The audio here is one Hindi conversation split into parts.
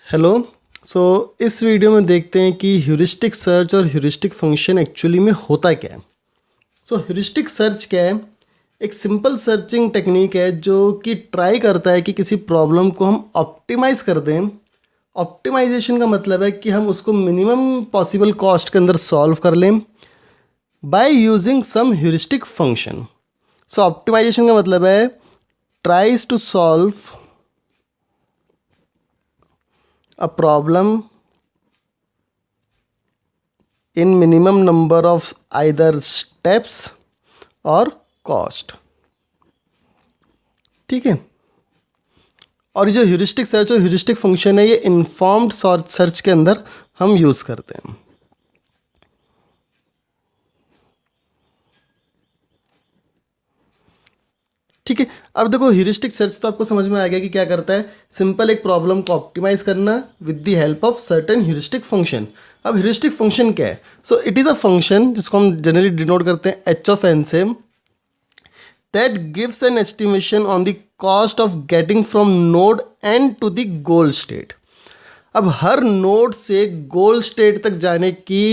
हेलो। सो इस वीडियो में देखते हैं कि ह्यूरिस्टिक सर्च और ह्यूरिस्टिक फंक्शन एक्चुअली में होता क्या है। ह्यूरिस्टिक सर्च क्या है? एक सिंपल सर्चिंग टेक्निक है जो कि ट्राई करता है कि किसी प्रॉब्लम को हम ऑप्टिमाइज़ कर दें। ऑप्टिमाइजेशन का मतलब है कि हम उसको मिनिमम पॉसिबल कॉस्ट के अंदर सॉल्व कर लें by using some heuristic function. Optimisation का मतलब है tries to solve a problem in minimum number of either steps और cost। ठीक है। और ये जो ह्यूरिस्टिक सर्च और ह्यूरिस्टिक फंक्शन है ये इन्फॉर्म्ड सर्च के अंदर हम यूज़ करते हैं। ठीक है। अब देखो ह्यूरिस्टिक सर्च तो आपको समझ में आ गया कि क्या करता है। सिंपल एक प्रॉब्लम को ऑप्टिमाइज करना with the help of certain heuristic function. अब ह्यूरिस्टिक फंक्शन क्या है? इट इज़ अ फंक्शन जिसको हम जनरली डिनोट करते हैं एच ऑफ एन से, that gives an estimation on the cost of getting from node N to the goal state. अब हर नोड से गोल स्टेट तक जाने की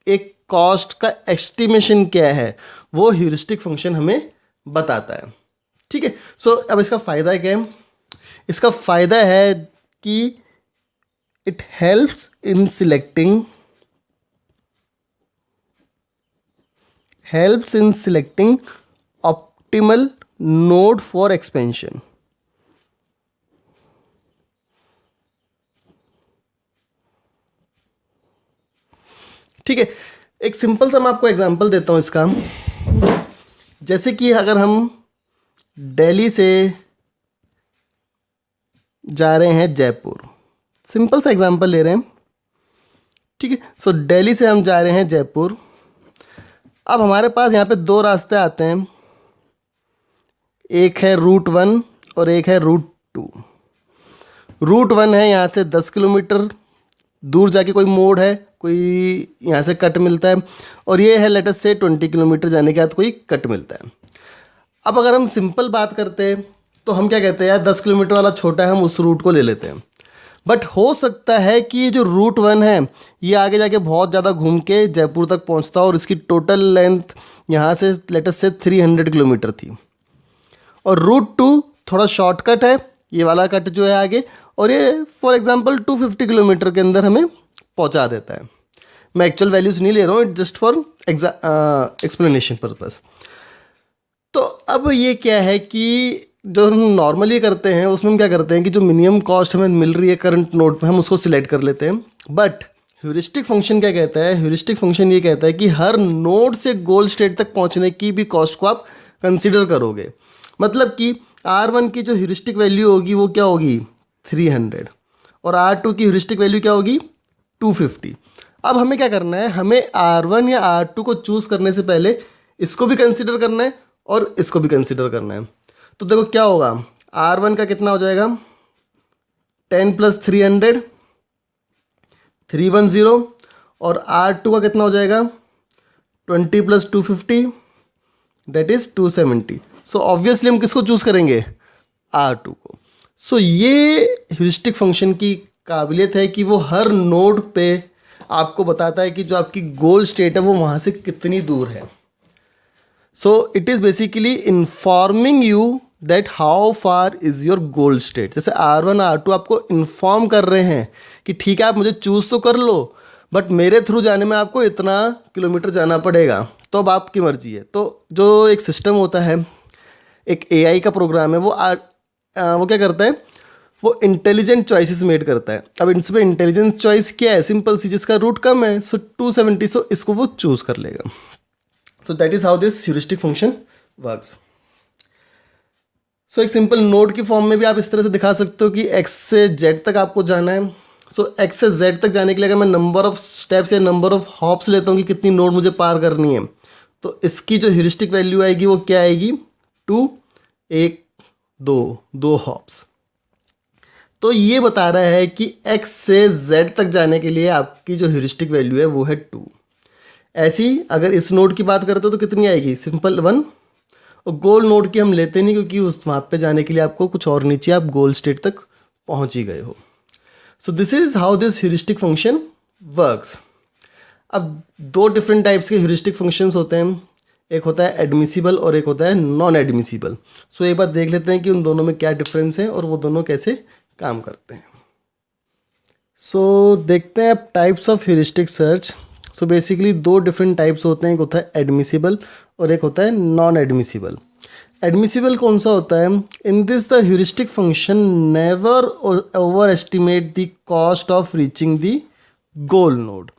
एक कॉस्ट का एस्टिमेशन क्या है वो ह्यूरिस्टिक फंक्शन हमें बताता है। ठीक है। अब इसका फ़ायदा क्या है? इसका फ़ायदा है कि it helps in selecting optimal node for expansion. ठीक है। एक सिंपल सा मैं आपको एग्जांपल देता हूं इसका। जैसे कि अगर हम दिल्ली से जा रहे हैं जयपुर, सिंपल सा एग्जांपल ले रहे हैं। ठीक है। दिल्ली से हम जा रहे हैं जयपुर। अब हमारे पास यहाँ पे दो रास्ते आते हैं, एक है रूट 1 और एक है रूट 2। रूट 1 है यहाँ से 10 किलोमीटर दूर जाके कोई मोड़ है, कोई यहाँ से कट मिलता है, और ये है लेट अस से 20 किलोमीटर जाने के बाद कोई कट मिलता है। अब अगर हम सिंपल बात करते हैं तो हम क्या कहते हैं, यार 10 किलोमीटर वाला छोटा है, हम उस रूट को ले लेते हैं। बट हो सकता है कि ये जो रूट 1 है ये आगे जाके बहुत ज़्यादा घूम के जयपुर तक पहुंचता और इसकी टोटल लेंथ यहाँ से लेट अस से 300 किलोमीटर थी। और रूट 2 थोड़ा शॉर्टकट है, ये वाला कट जो है आगे, और ये फॉर एग्जांपल 250 किलोमीटर के अंदर हमें पहुंचा देता है। मैं एक्चुअल वैल्यूज़ नहीं ले रहा हूँ, it just for explanation purpose. तो अब ये क्या है कि जो हम नॉर्मली करते हैं उसमें हम क्या करते हैं कि जो मिनिमम कॉस्ट हमें मिल रही है करंट नोड पे हम उसको सिलेक्ट कर लेते हैं। बट ह्यूरिस्टिक फंक्शन क्या कहता है? ह्यूरिस्टिक फंक्शन ये कहता है कि हर नोड से गोल स्टेट तक पहुंचने की भी कॉस्ट को आप कंसिडर करोगे। मतलब कि R1 की जो ह्यूरिस्टिक वैल्यू होगी वो क्या होगी? 300, और R2 की ह्यूरिस्टिक वैल्यू क्या होगी? 250। अब हमें क्या करना है, हमें R1 या R2 को चूज़ करने से पहले इसको भी कंसिडर करना है और इसको भी कंसिडर करना है। तो देखो क्या होगा, R1 का कितना हो जाएगा? 10 + 300 310, और R2 का कितना हो जाएगा? 20 + 250 दैट इज़ 270। ऑब्वियसली हम किसको चूज़ करेंगे? R2 को। ये ह्यूरिस्टिक फंक्शन की काबिलियत है कि वो हर नोड पे आपको बताता है कि जो आपकी गोल स्टेट है वो वहाँ से कितनी दूर है। It is basically informing you that how far is your goal state. जैसे R1 R2 आपको इन्फॉर्म कर रहे हैं कि ठीक है आप मुझे चूज़ तो कर लो, बट मेरे थ्रू जाने में आपको इतना किलोमीटर जाना पड़ेगा, तो अब आपकी मर्जी है। तो जो एक सिस्टम होता है, एक AI का प्रोग्राम है, वो क्या करता है, वो इंटेलिजेंट चॉइसेस मेड करता है। अब इसमें इंटेलिजेंट चॉइस क्या है? सिंपल सी, जिसका रूट कम है 270, इसको वो चूज़ कर लेगा। That is how this heuristic function works. एक सिंपल नोड की फॉर्म में भी आप इस तरह से दिखा सकते हो कि x से z तक आपको जाना है। x से z तक जाने के लिए अगर मैं नंबर ऑफ स्टेप्स या नंबर ऑफ हॉप्स लेता हूँ कि कितनी नोड मुझे पार करनी है, तो इसकी जो ह्यूरिस्टिक वैल्यू आएगी वो क्या आएगी? 2, 1, 2 हॉप्स। तो ये बता रहा है कि x से z तक जाने के लिए आपकी जो ह्यूरिस्टिक वैल्यू है वो है 2। ऐसी अगर इस नोड की बात करते हो तो कितनी आएगी? सिंपल 1। और गोल नोड की हम लेते नहीं क्योंकि उस वहाँ पे जाने के लिए आपको कुछ और नीचे आप गोल स्टेट तक पहुँच ही गए हो। सो this is how this heuristic function works. अब दो डिफरेंट टाइप्स के ह्यूरिस्टिक फंक्शंस होते हैं, एक होता है एडमिसिबल और एक होता है नॉन एडमिसिबल। सो एक बार देख लेते हैं कि उन दोनों में क्या डिफरेंस है और वो दोनों कैसे काम करते हैं। सो देखते हैं अब types of heuristic search. So basically दो डिफरेंट टाइप्स होते हैं, एक होता है एडमिसिबल और एक होता है नॉन एडमिसिबल। एडमिसिबल कौन सा होता है? In this the heuristic function never overestimate the cost of reaching the goal node.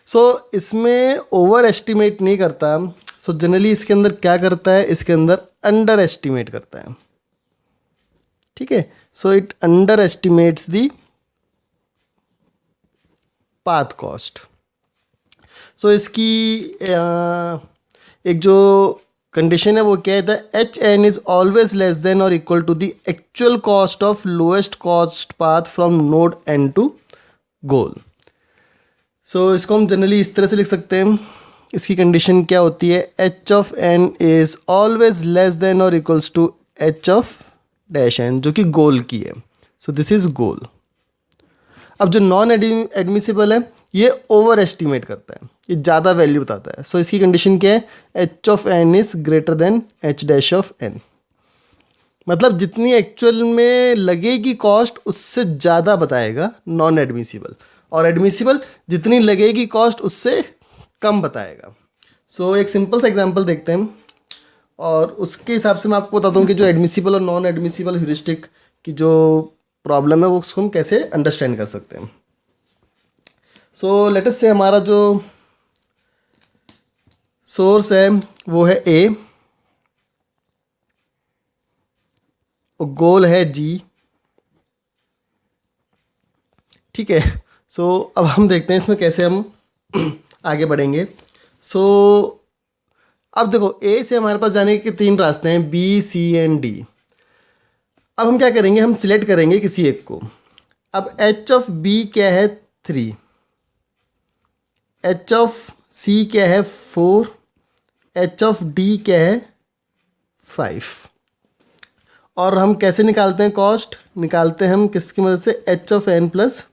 So इसमें ओवर एस्टिमेट नहीं करता। सो जनरली इसके अंदर क्या करता है, इसके अंदर अंडर एस्टिमेट करता है। ठीक है, so it underestimates the path cost. So इसकी एक जो कंडीशन है वो क्या है, the H N is always less than और equal to the actual cost of lowest cost path from node N to goal. So इसको हम जनरली इस तरह से लिख सकते हैं। इसकी कंडीशन क्या होती है, H of N is always less than और equals to H of dash N, जो कि गोल की है। So this is goal. अब जो नॉन एडमिसिबल है ये ओवर एस्टिमेट करता है, ये ज़्यादा वैल्यू बताता है। सो इसकी कंडीशन क्या है, H of N is greater than H dash of N. मतलब जितनी एक्चुअल में लगेगी कॉस्ट उससे ज़्यादा बताएगा नॉन एडमिसिबल, और एडमिसिबल जितनी लगेगी कॉस्ट उससे कम बताएगा। सो एक सिंपल सा एग्जांपल देखते हैं और उसके हिसाब से मैं आपको बताता हूँ कि जो एडमिसिबल और नॉन एडमिसिबल ह्यूरिस्टिक की जो प्रॉब्लम है वो उसको हम कैसे अंडरस्टैंड कर सकते हैं। सो लेट अस से हमारा जो सोर्स है वो है ए और गोल है जी। ठीक है, सो अब हम देखते हैं इसमें कैसे हम आगे बढ़ेंगे। सो अब देखो ए से हमारे पास जाने के तीन रास्ते हैं, बी सी एंड डी। अब हम क्या करेंगे, हम सिलेक्ट करेंगे किसी एक को। अब एच ऑफ बी क्या है 3, एच ऑफ सी क्या है 4, एच ऑफ डी क्या है 5। और हम कैसे निकालते हैं कॉस्ट, निकालते हैं हम किसकी मदद से, H of N plus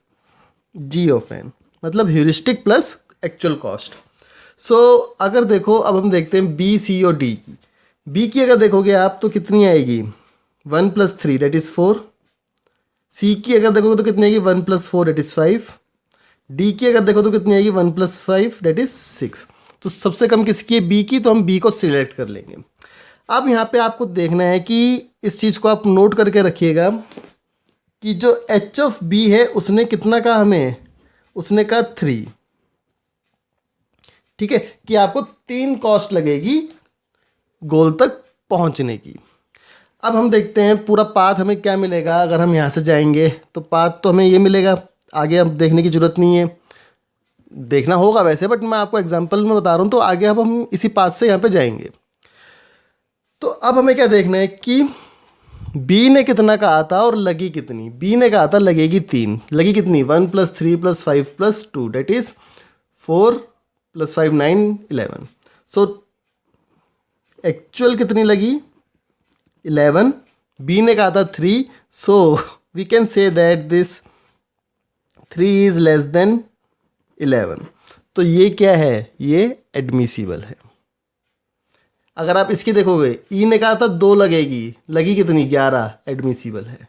G of N, मतलब heuristic plus actual cost. So अगर देखो अब हम देखते हैं बी सी और डी की। बी की अगर देखोगे आप तो कितनी आएगी, 1 + 3 दैट इज़ 4। सी की अगर देखोगे तो कितनी आएगी, 1 + 4 दैट इज़ 5। डी की अगर देखो तो कितनी आएगी, 1 + 5 दैट इज़ 6। तो सबसे कम किसकी है, बी की, तो हम बी को सिलेक्ट कर लेंगे। अब यहाँ पे आपको देखना है कि इस चीज़ को आप नोट करके रखिएगा कि जो एच ऑफ बी है उसने कितना कहा हमें, उसने कहा 3। ठीक है, कि आपको 3 कॉस्ट लगेगी गोल तक पहुंचने की। अब हम देखते हैं पूरा पाथ हमें क्या मिलेगा। अगर हम यहाँ से जाएंगे तो पाथ तो हमें ये मिलेगा, आगे अब देखने की ज़रूरत नहीं है, देखना होगा वैसे, बट मैं आपको एग्जांपल में बता रहा हूँ। तो आगे अब हम इसी पाथ से यहाँ पे जाएंगे। तो अब हमें क्या देखना है कि बी ने कितना कहा था और लगी कितनी। बी ने कहा था लगेगी 3, लगी कितनी, 1 + 3 + 5 + 2 दैट इज़ 4 + 5 9 11। सो एक्चुअल कितनी लगी 11, बी ने कहा था 3। So we can say that this 3 is less than 11। तो ये क्या है, ये एडमिसिबल है। अगर आप इसकी देखोगे, ई ने कहा था 2 लगेगी, लगी कितनी 11, एडमिसिबल है।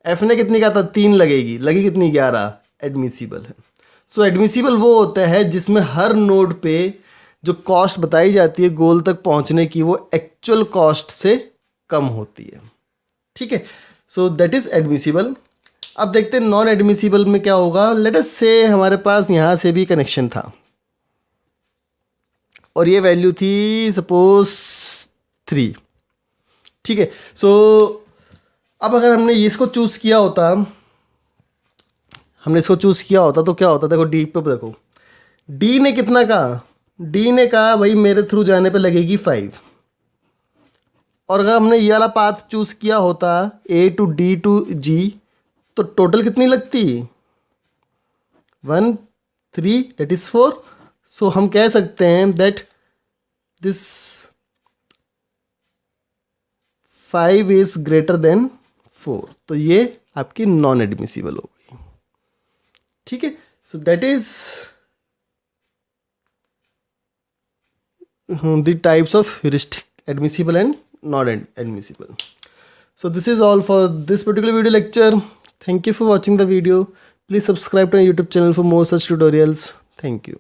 एफ ने कितनी कहा था 3 लगेगी, लगी कितनी 11, एडमिसिबल है। सो एडमिसिबल वो होता है जिसमें हर नोड पे जो कॉस्ट बताई जाती है गोल तक पहुंचने की वो एक्चुअल कॉस्ट से कम होती है। ठीक है, सो दैट इज एडमिसिबल। अब देखते हैं नॉन एडमिसिबल में क्या होगा। लेट अस से हमारे पास यहाँ से भी कनेक्शन था और ये वैल्यू थी सपोज 3। ठीक है, सो अब अगर हमने इसको चूज़ किया होता, हमने इसको चूज़ किया होता तो क्या होता, देखो डी पे देखो, डी ने कितना कहा, डी ने कहा भाई मेरे थ्रू जाने पे लगेगी 5। और अगर हमने ये वाला पाथ चूज़ किया होता ए टू डी टू जी, तो टोटल कितनी लगती, 1 3 दैट इज़ 4। सो हम कह सकते हैं that this 5 is greater then 4। तो ये आपकी नॉन एडमिसिबल हो गई। ठीक है. So that is the types of heuristic admissible and not admissible. So this is all for this particular video lecture. Thank you for watching the video. Please subscribe to our YouTube channel for more such tutorials. Thank you.